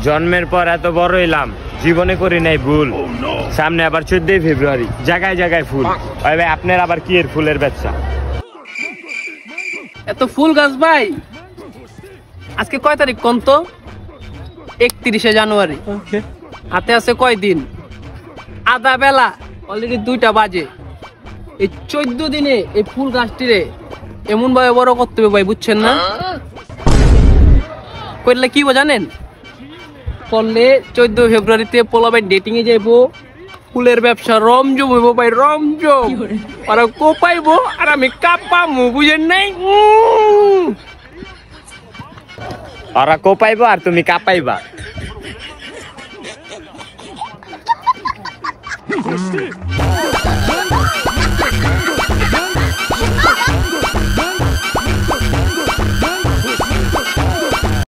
জন্মের পর এত বড় হইলাম, জীবনে করি নাই ভুল। সামনে আবার 14 ফেব্রুয়ারি, জায়গায় জায়গায় ফুল। ভাই আপনার আবার কি এর ফুলের ব্যবসা? এত ফুল গাছ ভাই। আজকে কয় তারিখ কোন তো? 31শে জানুয়ারি। হাতে আছে কয় দিন? আধা বেলা, অলরেডি 2টা বাজে। এই 14 দিনে এই ফুল গাছটিরে এমন ভাবে বড় করতে হবে ভাই, বুঝছেন না? করলে কি জানেন? করলে 14 ফেব্রুয়ারিতে পোলাবাই ডেটিং এ যাইবো, ফুলের ব্যবসা রমজম হইব ভাই, রমজম। আর কোপাইবো আর আমি কাঁপামু, বুঝেন নাই? ওরা কোপাইবো আর তুমি কাঁপাইবা।